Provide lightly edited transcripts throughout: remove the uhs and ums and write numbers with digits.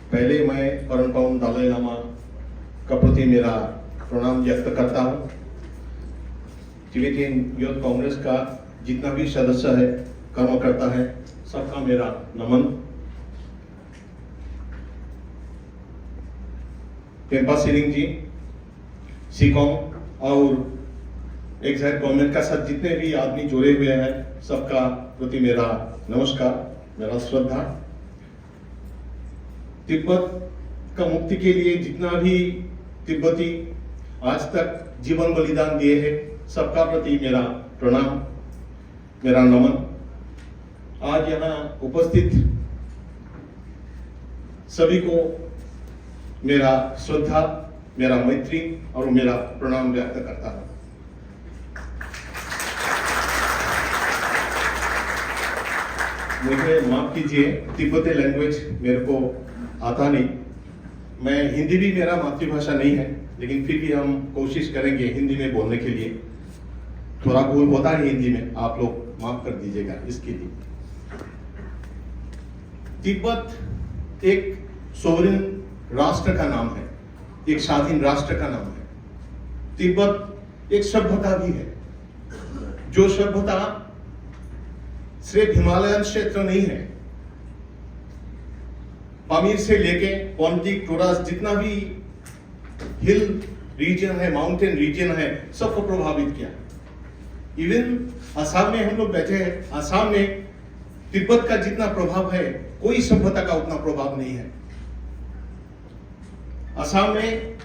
पहले मैं परम पावन दलाई लामा का प्रति मेरा प्रणाम व्यक्त करता हूँ। तिब्बतियन यूथ कांग्रेस का जितना भी सदस्य है, कर्मकर्ता है, सबका मेरा नमन। पेम्पा सिरिंग जी, सीकॉम और एग्जैक्ट गवर्नमेंट का साथ जितने भी आदमी जुड़े हुए हैं, सबका प्रति मेरा नमस्कार, मेरा श्रद्धा। तिब्बत का मुक्ति के लिए जितना भी तिब्बती आज तक जीवन बलिदान दिए हैं, सबका प्रति मेरा प्रणाम, मेरा नमन। आज यहाँ उपस्थित सभी को मेरा श्रद्धा, मेरा मैत्री और मेरा प्रणाम व्यक्त करता हूं। मुझे माफ कीजिए, तिब्बती लैंग्वेज मेरे को आता नहीं। मैं हिंदी भी मेरा मातृभाषा नहीं है, लेकिन फिर भी हम कोशिश करेंगे हिंदी में बोलने के लिए। थोड़ा भूल होता है हिंदी में, आप लोग माफ कर दीजिएगा इसके लिए। तिब्बत एक सोवरेन राष्ट्र का नाम है, एक स्वाधीन राष्ट्र का नाम है। तिब्बत एक सभ्यता भी है, जो सभ्यता सिर्फ हिमालयन क्षेत्र नहीं है। पामीर से लेके पोंटिक, टोरास, जितना भी हिल रीजन है, माउंटेन रीजन है, सबको प्रभावित किया। इवन असम में हम लोग बैठे हैं, असम में तिब्बत का जितना प्रभाव है, कोई सभ्यता का उतना प्रभाव नहीं है। असम में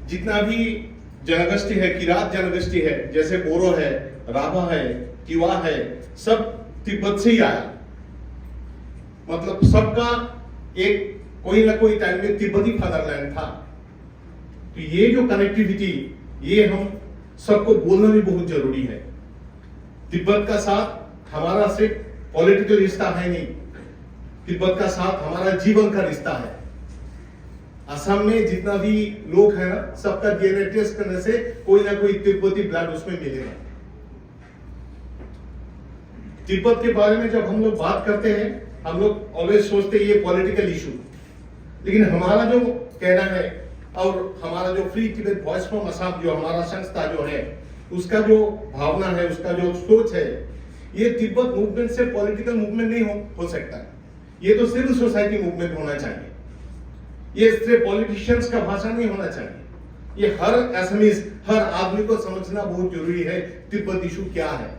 जितना भी जनगोष्ठी है, किरात जनगोष्ठी है, जैसे बोरो है, राभा है, तिवा है, सब तिब्बत से ही आया। मतलब सबका एक कोई ना कोई टाइम में तिब्बती फादरलैंड था। तो ये जो कनेक्टिविटी, ये हम सबको बोलना भी बहुत जरूरी है। तिब्बत का साथ हमारा सिर्फ पॉलिटिकल रिश्ता है नहीं, तिब्बत का साथ हमारा जीवन का रिश्ता है। असम में जितना भी लोग हैं ना, सबका डीएनए टेस्ट करने से कोई ना कोई तिब्बती ब्लड उसमें मिलेगा। तिब्बत के बारे में जब हम लोग बात करते हैं, हम लोग ऑलवेज सोचते हैं ये पॉलिटिकल इशू, लेकिन हमारा जो कहना है और हमारा जो free Tibet voice from Assam, जो हमारा संस्था जो है, उसका जो भावना है, उसका जो सोच है, ये तिब्बत मूवमेंट से पॉलिटिकल मूवमेंट नहीं हो सकता है। ये तो सिविल सोसाइटी मूवमेंट होना चाहिए। ये सिर्फ पॉलिटिशियंस का भाषा नहीं होना चाहिए। ये हर असमीज, हर आदमी को समझना बहुत जरूरी है तिब्बत इशू क्या है।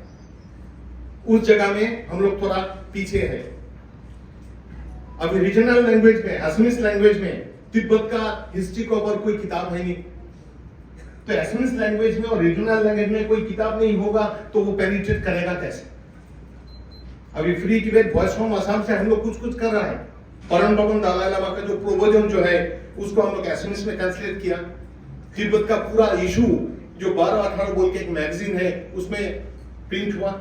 उस जगह में हम लोग थोड़ा पीछे है। अभी रीजनल लैंग्वेज में, असमीज लैंग्वेज में तिब्बत का हिस्ट्री के ऊपर कोई किताब है नहीं। तो असमीज लैंग्वेज में और रीजनल लैंग्वेज में कोई किताब नहीं होगा तो वो पेनिट्रेट करेगा कैसे? अभी free Tibet voice from Assam से हम लोग कुछ कर रहा है। परम पावन दलाई लामा का जो प्रोवोजन जो है, उसको हम लोग असमीज में ट्रांसलेट किया। तिब्बत का पूरा इशू जो 12-18 बोल के एक मैगजीन है, उसमें प्रिंट हुआ।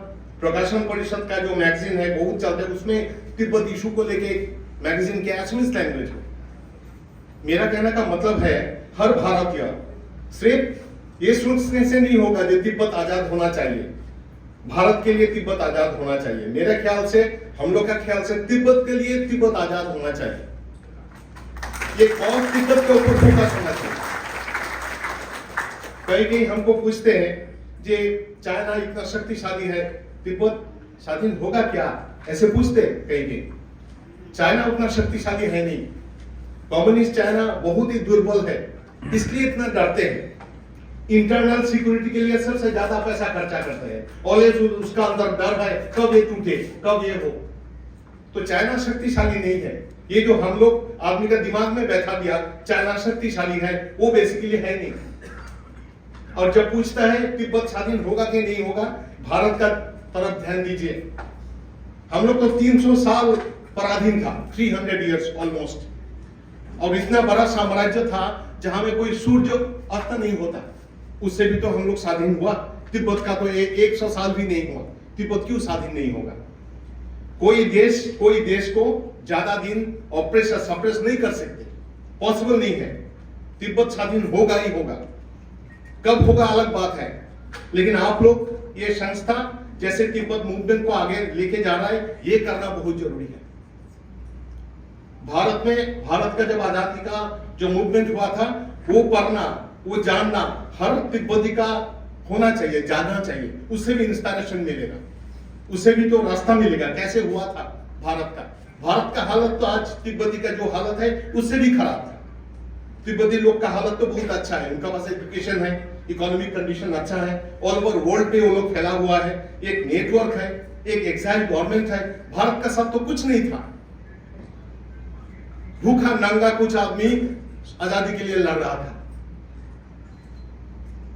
प्रकाशन परिषद का जो मैगजीन है बहुत चलता है, उसमें तिब्बत इशू को लेके मैगजीन के असमीज लैंग्वेज में। मेरा कहने का मतलब है, हर भारतीय सिर्फ ये सोचने से नहीं होगा कि तिब्बत आजाद होना चाहिए, भारत के लिए तिब्बत आजाद होना चाहिए। मेरे ख्याल से, हम लोग का ख्याल से, तिब्बत के लिए तिब्बत आजाद होना चाहिए। ये कौन तिब्बत के ऊपर फोकस होना चाहिए। कई हमको पूछते हैं जे चाइना इतना शक्तिशाली है, तिब्बत स्वाधीन होगा क्या, ऐसे पूछते कई। चाइना उतना शक्तिशाली है नहीं। कम्युनिस्ट चाइना बहुत ही दुर्बल है, इसलिए इतना डरते हैं। इंटरनल सिक्योरिटी के लिए सबसे ज्यादा पैसा खर्चा करते हैं। ऑलवेज उसका अंदर डर है, कब ये टूटे, कब ये हो। तो चाइना शक्तिशाली नहीं है। ये जो हम लोग आदमी का दिमाग में बैठा दिया चाइना शक्तिशाली है, वो बेसिकली है नहीं। और जब पूछता है तिब्बत स्वाधीन होगा कि नहीं होगा, भारत का तरफ ध्यान दीजिए। हम लोग तो 300 साल पराधीन था, 300 इयर्स ऑलमोस्ट। और इतना बड़ा साम्राज्य था जहां में कोई सूर्य अस्त नहीं होता, उससे भी तो हम लोग स्वाधीन हुआ। तिब्बत का तो 100 साल भी नहीं हुआ। तिब्बत क्यों स्वाधीन नहीं होगा? कोई देश को ज्यादा दिन ऑपरेशन सप्रेस नहीं कर सकते, पॉसिबल नहीं है। तिब्बत स्वाधीन होगा ही होगा, कब होगा अलग बात है। लेकिन आप लोग ये संस्था जैसे तिब्बत मूवमेंट को आगे लेके जा रहा है, ये करना बहुत जरूरी है। भारत का जब आजादी का जो मूवमेंट हुआ था, वो पढ़ना, वो जानना हर तिब्बती का होना चाहिए, जानना चाहिए। उससे भी इंस्पिरेशन मिलेगा, उससे भी तो रास्ता मिलेगा कैसे हुआ था भारत का हालत तो आज तिब्बती का जो हालत है उससे भी खराब था। तिब्बती लोग का हालत तो बहुत अच्छा है, उनका पास एजुकेशन है, इकोनॉमिक कंडीशन अच्छा है, ऑल ओवर वर्ल्ड पे वो लोग फैला हुआ है, एक नेटवर्क है, एक एक्साइल गवर्नमेंट है। भारत का साथ तो कुछ नहीं था, भूखा नंगा कुछ आदमी आजादी के लिए लड़ रहा था।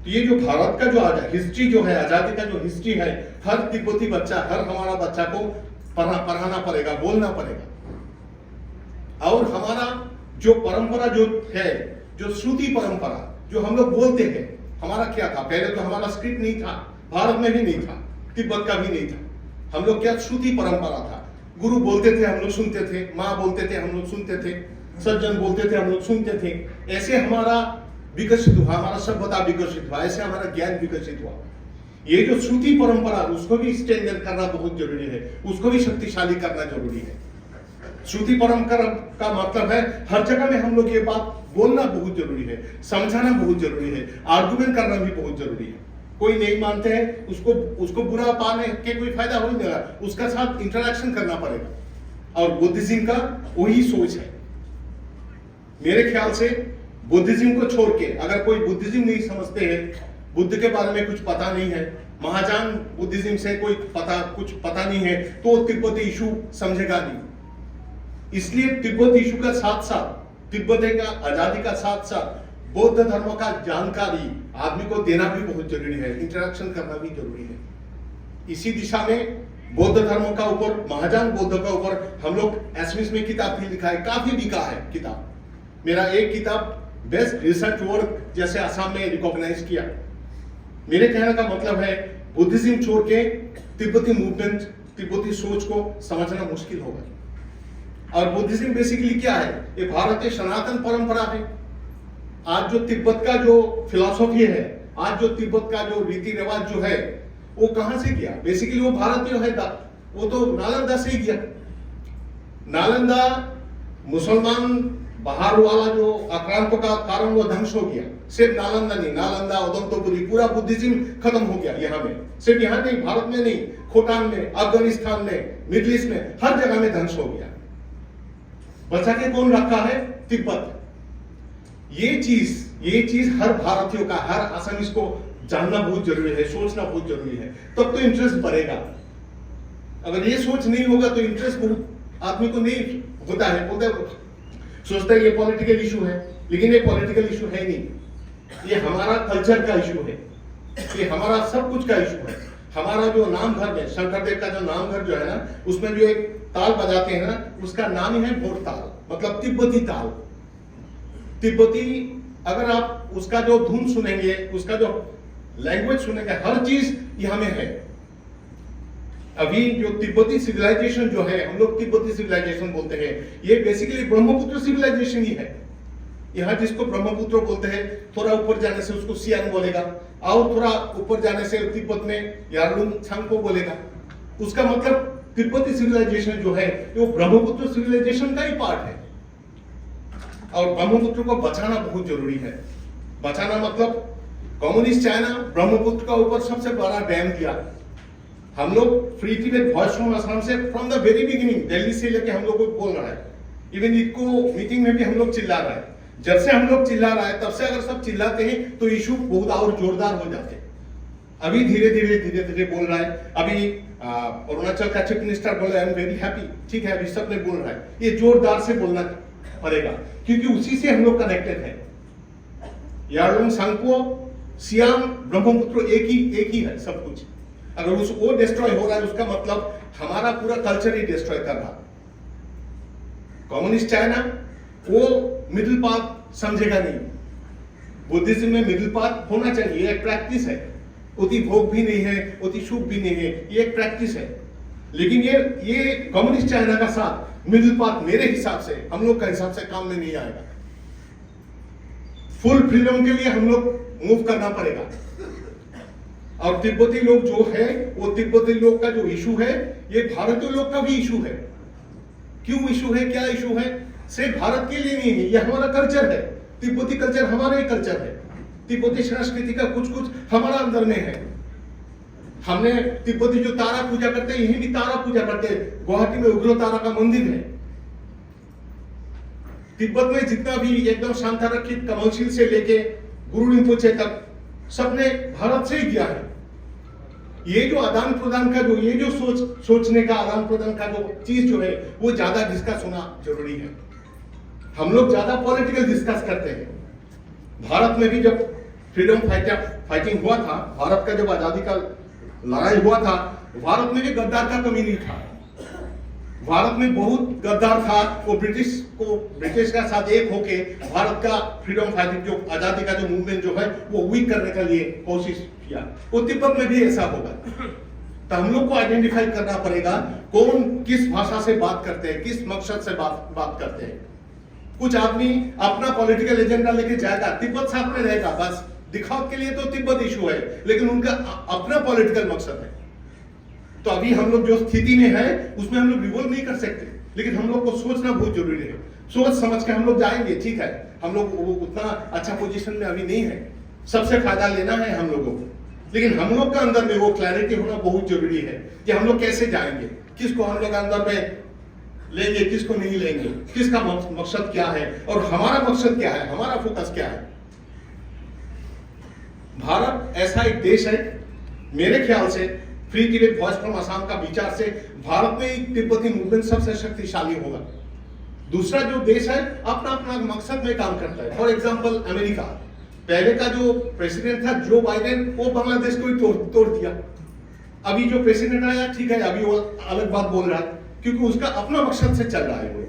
तो ये जो भारत का जो हिस्ट्री जो है, आजादी का जो हिस्ट्री है, हर तिब्बती बच्चा, हर हमारा बच्चा को पढ़ाना पड़ेगा, बोलना पड़ेगा। और हमारा जो परंपरा जो है, जो श्रुति परंपरा जो हम लोग बोलते हैं, हमारा क्या था? पहले तो हमारा स्क्रिप्ट नहीं था, भारत में भी नहीं था, तिब्बत का भी नहीं था। हम लोग क्या श्रुति परंपरा था, गुरु बोलते थे हम लोग सुनते थे, माँ बोलते थे हम लोग सुनते थे, सज्जन बोलते थे हम लोग सुनते थे। ऐसे हमारा विकसित हुआ, हमारा सभ्यता विकसित हुआ, ऐसे हमारा ज्ञान विकसित हुआ। ये जो श्रुति परंपरा उसको भी स्ट्रेंथन करना बहुत जरूरी है, उसको भी शक्तिशाली करना जरूरी है। श्रुति परंपरा का मतलब है हर जगह में हम लोग ये बात बोलना बहुत जरूरी है, समझाना बहुत जरूरी है, आर्गुमेंट करना भी बहुत जरूरी है। कोई नहीं मानते हैं उसको बुरा पाने के कोई फायदा हो नहीं रहा, उसका साथ इंटरेक्शन करना पड़ेगा। और बुद्धिज्म का वही सोच है। मेरे ख्याल से बुद्धिज्म को छोड़ के अगर कोई बुद्धिज्म नहीं समझते हैं, बुद्ध के बारे में कुछ पता नहीं है, महाजान बुद्धिज्म से कुछ पता नहीं है, तो तिब्बती इशू समझेगा नहीं। इसलिए तिब्बत इशू का साथ साथ, तिब्बत का आजादी का साथ साथ बौद्ध धर्म का जानकारी आदमी को देना भी बहुत जरूरी है, इंटरेक्शन करना भी जरूरी है। इसी दिशा में बौद्ध धर्म का ऊपर, महाजान बौद्ध का ऊपर हम लोग एसएमएस में किताब भी लिखा है, काफी बिका है किताब। मेरा एक किताब बेस्ट रिसर्च वर्क जैसे असम में रिकॉग्नाइज किया। मेरे कहने का मतलब है बुद्धिज्म छोड़ के तिब्बती मूवमेंट, तिब्बती सोच को समझना मुश्किल होगा। और बुद्धिज्म बेसिकली क्या है? ये भारतीय सनातन परंपरा है। आज जो तिब्बत का जो फिलॉसफी है, आज जो तिब्बत का जो रीति रिवाज जो है, वो कहां से किया? बेसिकली वो भारतीय है, वो तो नालंदा से ही किया। नालंदा मुसलमान बाहर वाला जो आक्रांतों का कारण वो ध्वंस हो गया। सिर्फ नालंदा नहीं, नालंदा, उदंतपुरी, पूरा बुद्धिज्म खत्म हो गया यहाँ में। सिर्फ यहाँ नहीं, भारत में नहीं, खोटान में, अफगानिस्तान में, मिडिल ईस्ट में, हर जगह में ध्वंस हो गया। बचा के कौन रखा है? तिब्बत। ये चीज हर भारतीयों का, हर असमीज को जानना बहुत जरूरी है, सोचना बहुत जरूरी है, तब तो इंटरेस्ट बढ़ेगा। अगर ये सोच नहीं होगा तो इंटरेस्ट बहुत आदमी को नहीं होता है। बोलते सोचता है ये पॉलिटिकल इशू है, लेकिन ये पॉलिटिकल इशू है नहीं, ये हमारा कल्चर का इशू है, ये हमारा सब कुछ का इशू है। हमारा जो नाम घर में, शंकरदेव का जो नाम घर जो है ना, उसमें जो एक ताल बजाते हैं ना, उसका नाम ही है भोर ताल, मतलब तिब्बती ताल। तिब्बती, अगर आप उसका जो धुन सुनेंगे, उसका जो लैंग्वेज सुनेंगे, हर चीज यहाँ में है। अभी जो तिब्बती सिविलाइजेशन जो है, हम लोग तिब्बती सिविलाइजेशन बोलते हैं, ये बेसिकली ब्रह्मपुत्र सिविलाइजेशन ही है। यहाँ जिसको ब्रह्मपुत्र बोलते हैं, थोड़ा ऊपर जाने से उसको सियांग बोलेगा, और थोड़ा ऊपर जाने से तिब्बत में यार्लुंग छांगपो बोलेगा। उसका मतलब तिब्बती सिविलाइजेशन जो है वो ब्रह्मपुत्र सिविलाइजेशन का ही पार्ट है। और ब्रह्मपुत्र को बचाना बहुत जरूरी है। बचाना मतलब कम्युनिस्ट चाइना ब्रह्मपुत्र का ऊपर सबसे बड़ा डैम दिया। हम लोग free Tibet voice from Assam से from the very beginning, Delhi से लेके हम लोग को बोल रहा है। इवन इनको मीटिंग में भी हम लोग चिल्ला रहा है। जब से हम लोग चिल्ला रहा है, तब से अगर सब चिल्लाते हैं तो इशू बहुत और जोरदार हो जाते हैं। अभी धीरे धीरे बोल रहा है। अभी अरुणाचल का चीफ मिनिस्टर बोला, आई एम वेरी हैप्पी। ठीक है, अभी सब ने बोल रहा है। ये जोरदार से बोलना पड़ेगा, क्योंकि उसी से हम लोग कनेक्टेड है। यार्लुंग छांगपो, सियांग, ब्रह्मपुत्र एक ही है सब कुछ। अगर वो डिस्ट्रॉय हो रहा है, उसका मतलब हमारा पूरा कल्चर ही डिस्ट्रॉय कर रहा। कम्युनिस्ट चाइना वो मिडिल पाथ समझेगा नहीं। बुद्धिज्म में मिडिल पाथ होना चाहिए, एक प्रैक्टिस है। उति भोग भी नहीं है, उति शुभ भी नहीं है, ये एक प्रैक्टिस है। लेकिन ये कम्युनिस्ट चाइना का साथ मिडिल पाथ मेरे हिसाब से, हम लोग का हिसाब से काम में नहीं आएगा। फुल फ्रीडम के लिए हम लोग मूव करना पड़ेगा। और तिब्बती लोग जो है, वो तिब्बती लोग का जो इशू है, ये भारतीय लोग का भी इशू है। क्यों इशू है, क्या इशू है? सिर्फ भारत के लिए नहीं है, ये हमारा कल्चर है। तिब्बती कल्चर हमारा ही कल्चर है। तिब्बती संस्कृति का कुछ कुछ हमारा अंदर में है। हमने तिब्बती जो तारा पूजा करते हैं, यही भी तारा पूजा करते हैं। गुवाहाटी में उग्र तारा का मंदिर है। तिब्बत में जितना भी एकदम शांतारक्षित कमलशील से लेके गुरु रिम्पोचे तक सबने भारत से ही किया है। ये जो आदान प्रदान का जो ये जो सोचने का आदान प्रदान का जो चीज जो है वो ज्यादा डिस्कस होना जरूरी है। हम लोग ज्यादा पॉलिटिकल डिस्कस करते हैं। भारत में भी जब फ्रीडम फाइटिंग हुआ था, भारत का जब आजादी का लड़ाई हुआ था, भारत में भी गद्दार का कमी नहीं था। भारत में बहुत गद्दार था। वो ब्रिटिश का साथ एक होके भारत का फ्रीडम फाइटिंग जो आजादी का जो मूवमेंट जो है वो वीक करने के लिए कोशिश किया। वो तिब्बत में भी ऐसा होगा। तो हम लोग को आइडेंटिफाई करना पड़ेगा कौन किस भाषा से बात करते हैं, किस मकसद से बात करते हैं। कुछ आदमी अपना पॉलिटिकल एजेंडा लेके जाएगा, तिब्बत साथ में रहेगा, बस दिखाव के लिए तो तिब्बत इशू है, लेकिन उनका अपना पॉलिटिकल मकसद है। तो अभी हम लोग जो स्थिति में है उसमें हम लोग रिवोल्व नहीं कर सकते, लेकिन हम लोग को सोचना बहुत जरूरी है। सोच समझ के हम लोग जाएंगे, ठीक है। हम लोग उतना अच्छा पोजीशन में अभी नहीं है, सबसे फायदा लेना है हम लोगों को, लेकिन हम लोग का अंदर में वो क्लैरिटी होना बहुत जरूरी है कि हम लोग कैसे जाएंगे, किसको हम लोग अंदर में लेंगे, किसको नहीं लेंगे, किसका मकसद क्या है और हमारा मकसद क्या है, हमारा फोकस क्या है। भारत ऐसा एक देश है, मेरे ख्याल से free Tibet voice from Assam का विचार से भारत में तिब्बती मूवमेंट सबसे शक्तिशाली होगा। दूसरा जो देश है अपना अपना मकसद में काम करता है। फॉर एग्जांपल अमेरिका, पहले का जो प्रेसिडेंट था जो बाइडेन, वो बांग्लादेश को ही तोड़ दिया। अभी जो प्रेसिडेंट आया, ठीक है, अभी वो अलग बात बोल रहा है क्योंकि उसका अपना मकसद से चल रहा है वो।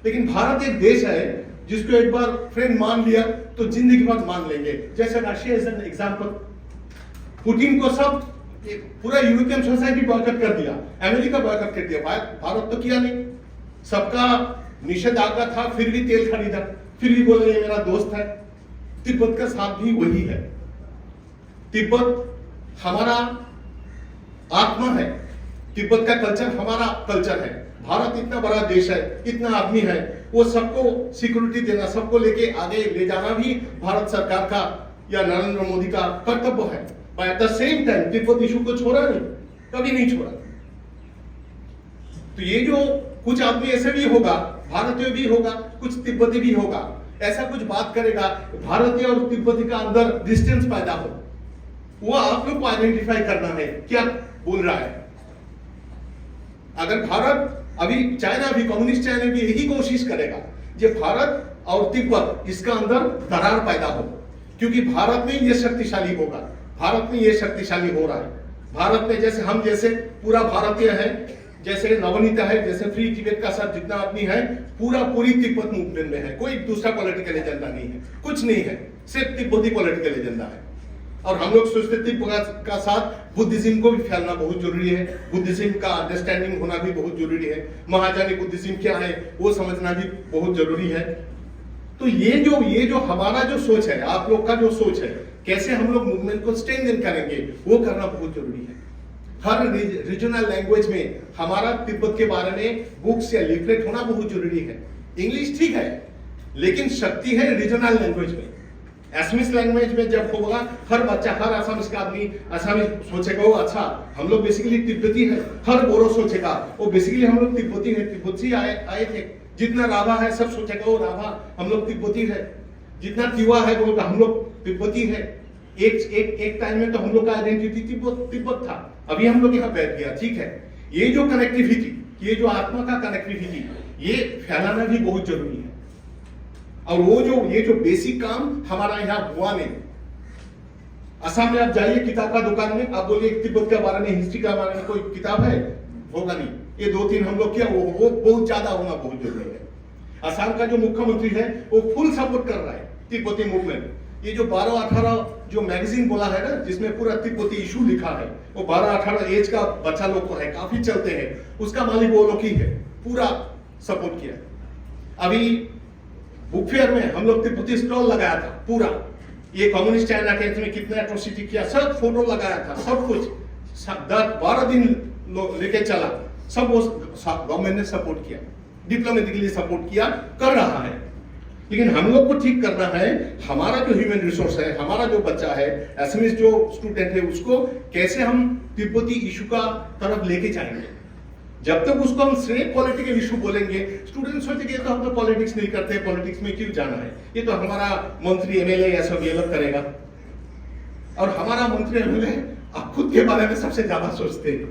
लेकिन भारत एक देश है जिसको एक बार फ्रेंड मान लिया तो जिंदगी भर मान लेंगे। जैसे Russia is an example. Putin को सब पूरा यूरोपियन सोसाइटी बॉयकॉट कर दिया, अमेरिका बॉयकॉट कर दिया, भारत तो किया नहीं। सबका निषेधाज्ञा था, फिर भी तेल खरीदा, फिर भी बोले ये मेरा दोस्त है। तिब्बत का साथ भी वही है। तिब्बत हमारा आत्मा है, तिब्बत का कल्चर हमारा कल्चर है। भारत इतना बड़ा देश है, इतना आदमी है, वो सबको सिक्योरिटी देना, सबको लेके आगे ले जाना भी भारत सरकार का या नरेंद्र मोदी का कर्तव्य है। At the same time Tibet issue को छोड़ा नहीं, कभी नहीं छोड़ा। तो ये जो कुछ आदमी ऐसे भी होगा, भारतीय भी होगा, कुछ तिब्बती भी होगा, ऐसा कुछ बात करेगा, भारतीय और तिब्बती का अंदर डिस्टेंस पैदा हो, वो आप लोग को आइडेंटिफाई करना है क्या बोल रहा है। अगर भारत अभी चाइना भी, कम्युनिस्ट चाइना भी यही कोशिश करेगा कि भारत और तिब्बत इसका अंदर दरार पैदा हो, क्योंकि भारत में ये शक्तिशाली होगा, भारत में ये शक्तिशाली हो रहा है। भारत में जैसे हम जैसे पूरा भारतीय है, जैसे नवनीता है, जैसे फ्री तिब्बत का साथ जितना आदमी है पूरी तिब्बत मूवमेंट में है। कोई दूसरा पॉलिटिकल एजेंडा नहीं है, कुछ नहीं है, सिर्फ तिब्बती पॉलिटिकल एजेंडा है। और हम लोग सोचते तिब्बत का साथ बुद्धिज्म को भी फैलना बहुत जरूरी है, बुद्धिज्म का अंडरस्टैंडिंग होना भी बहुत जरूरी है, महाजानी बुद्धिज्म क्या है वो समझना भी बहुत जरूरी है। तो ये जो हमारा जो सोच है, आप लोग का जो सोच है, कैसे हम लोग मूवमेंट को स्ट्रेंथन करेंगे, वो करना बहुत जरूरी है। हर रीजनल लैंग्वेज में हमारा तिब्बत के बारे में बुक्स या लीफलेट होना बहुत जरूरी है। इंग्लिश ठीक है, लेकिन शक्ति है रीजनल लैंग्वेज में। असमीज लैंग्वेज में जब होगा, हर बच्चा, हर असमीज का आदमी असमीज सोचेगा वो अच्छा हम लोग बेसिकली तिब्बती है। हर बोरो सोचेगा वो बेसिकली हम लोग तिब्बती है, तिब्बती आए थे। जितना राभा है सब सोचेगा वो राभा हम लोग तिब्बती है। जितना तिवा है वो हम लोग तिब्बती है। एक टाइम में तो हम लोग का आइडेंटिटी तिब्बत था, अभी हम लोग यहाँ बैठ गया, ठीक है। ये जो कनेक्टिविटी, ये जो आत्मा का कनेक्टिविटी, ये फैलाना भी बहुत जरूरी है। और वो जो ये जो बेसिक काम हमारा यहाँ हुआ नहीं। असम में आप जाइए किताब का दुकान में, आप बोलिए तिब्बत के बारे में, हिस्ट्री के बारे में कोई किताब है, होगा नहीं। ये 2-3 हम लोग किया, वो बहुत ज्यादा होना बहुत जरूरी है। असम का जो मुख्यमंत्री है वो फुल सपोर्ट कर रहा है तिब्बती मूवमेंट। ये जो 12-18 जो मैगजीन बोला है ना, जिसमें पूरा तिब्बती इशू लिखा है, वो 12-18 एज का बच्चा लोग को है, काफी चलते हैं, उसका मालिक वो लोग ही है, पूरा सपोर्ट किया। अभी बुक फेयर में हम लोग तिब्बती स्टॉल लगाया था पूरा, ये कम्युनिस्ट चाइना के इसमें कितना एट्रोसिटी किया, सब फोटो लगाया था, सब कुछ 10-12 दिन लेके चला, सब वो गवर्नमेंट ने सपोर्ट किया। डिप्लोमेटिकली सपोर्ट किया, कर रहा है। लेकिन हम लोग को ठीक करना है, हमारा जो ह्यूमन रिसोर्स है, हमारा जो बच्चा है, एसएमएस जो स्टूडेंट है, उसको कैसे हम तिब्बती इशू का तरफ लेके जाएंगे। जब तक उसको हम सिर्फ पॉलिटिकल इशू बोलेंगे, स्टूडेंट सोचेंगे तो हम तो पॉलिटिक्स नहीं करते, पॉलिटिक्स में क्यों जाना है, ये तो हमारा मंत्री एमएलए या सब ये लोग करेगा। और हमारा मंत्री एमएलए अब खुद के बारे में सबसे ज्यादा सोचते हैं,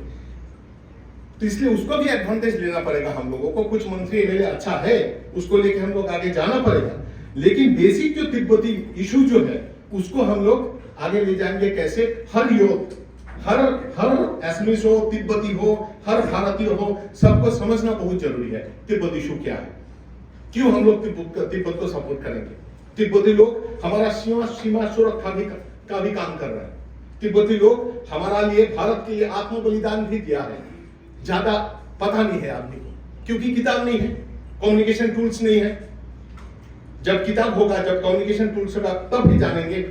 तो इसलिए उसको भी एडवांटेज लेना पड़ेगा। हम लोगों को कुछ मंत्री एमएलए अच्छा है, उसको लेके हम लोग आगे जाना पड़ेगा। लेकिन बेसिक जो तिब्बती इशू जो है, उसको हम लोग आगे ले जाएंगे कैसे। हर यूथ, हर एसएमएस हो, तिब्बती हो, हर भारतीय हो, सबको समझना बहुत जरूरी है तिब्बत इशू क्या है, क्यों हम लोग तिब्बत को सपोर्ट करेंगे। तिब्बती लोग हमारा सीमा सुरक्षा का भी काम कर रहे हैं। तिब्बती लोग हमारा लिए, भारत के लिए आत्म बलिदान भी दिया है। ज्यादा पता नहीं है आदमी को, क्योंकि किताब नहीं है, कम्युनिकेशन टूल्स नहीं है। जब किताब होगा, जब कम्युनिकेशन टूल्स होगा, तब भी जानेंगे।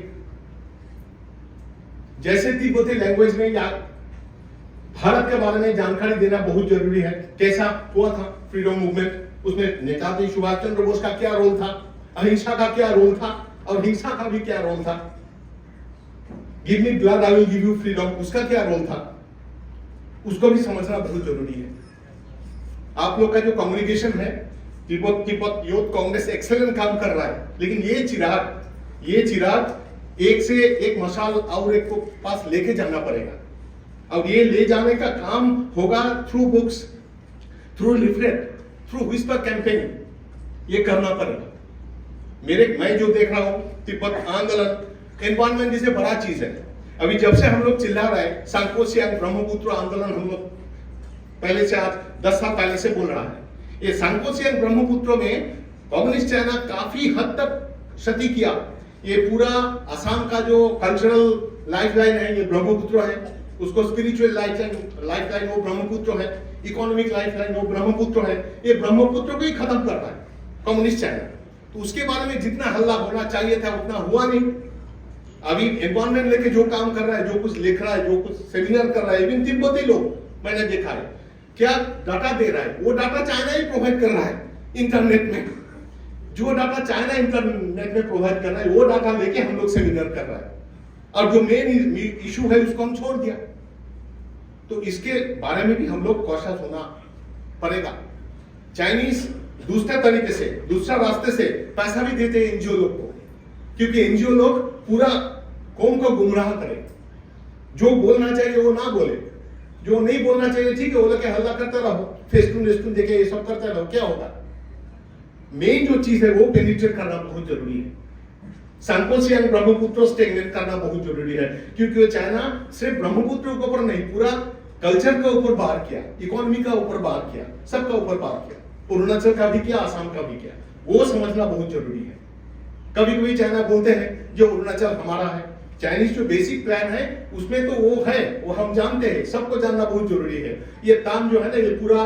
जैसे तिब्बती लैंग्वेज में या भारत के बारे में जानकारी देना बहुत जरूरी है। कैसा हुआ था फ्रीडम मूवमेंट, उसमें नेताजी सुभाष चंद्र बोस का क्या रोल था, अहिंसा का क्या रोल था, और हिंसा का भी क्या रोल था। Give me blood I will give you freedom, उसका क्या रोल था, उसको भी समझना बहुत जरूरी है। आप लोग का जो कम्युनिकेशन है, तिब्बत यूथ कांग्रेस एक्सेलेंट काम कर रहा है, लेकिन ये चिराग एक से एक मशाल और एक को पास लेके जाना पड़ेगा। और ये ले जाने का काम होगा through books, through leaflet, through whisper campaign, ये करना पड़ेगा। मैं जो देख रहा हूं, तिब्बत आंदोलन, एनवायरमेंट जैसे बड़ा चीज है। अभी जब से हम लोग चिल्ला रहे हैं, सांकोशियांग ब्रह्मपुत्र आंदोलन हम लोग पहले से, आज 10 साल पहले से बोल रहा है। ये सांकोशियांग ब्रह्मपुत्र में कम्युनिस्ट चाइना काफी हद तक क्षति किया। ये पूरा असम का जो कल्चरल लाइफलाइन है, ये ब्रह्मपुत्र है। उसको स्पिरिचुअल लाइफलाइन वो ब्रह्मपुत्र है, इकोनॉमिक लाइफलाइन वो ब्रह्मपुत्र है। ये ब्रह्मपुत्र को ही खत्म कर रहा है कम्युनिस्ट चाइना। तो उसके बारे में जितना हल्ला होना चाहिए था उतना हुआ नहीं। अभी एनवायरमेंट लेके जो काम कर रहा है, जो कुछ लिख रहा है, जो कुछ सेमिनार कर रहा है, इवन तिब्बती लोग मैंने देखा है, क्या डाटा दे रहा है, वो डाटा चाइना ही प्रोवाइड कर रहा है इंटरनेट में। जो डाटा चाइना इंटरनेट में प्रोवाइड कर रहा है, वो डाटा लेके हम लोग सेमिनार कर रहा है, और जो मेन इशू है उसको हम छोड़ दिया। तो इसके बारे में भी हम लोग कॉशियस होना पड़ेगा। चाइनीज दूसरे तरीके से, दूसरा रास्ते से पैसा भी देते हैं एनजीओ लोग को, क्योंकि एनजीओ लोग पूरा कौम को गुमराह करें। जो बोलना चाहिए वो ना बोले, जो नहीं बोलना चाहिए ठीक है, वो लोग हल्ला करते रहो, फेस्टून देके ये सब करते रहो, क्या होगा। मेन जो चीज है वो पेनिट्रेट करना बहुत जरूरी है। सांकोशियांग ब्रह्मपुत्र स्टेगनेट करना बहुत जरूरी है, क्योंकि चाइना सिर्फ ब्रह्मपुत्र के ऊपर नहीं, पूरा कल्चर के ऊपर बार किया, इकोनॉमी का ऊपर बार किया, सबका ऊपर बार किया। अरुणाचल का भी किया, आसाम का भी किया, वो समझना बहुत जरूरी है। कभी कभी चाइना बोलते हैं जो अरुणाचल हमारा है, चाइनीज जो बेसिक प्लान है उसमें तो वो है, वो हम जानते हैं, सबको जानना बहुत जरूरी है। ये काम जो है ना, ये पूरा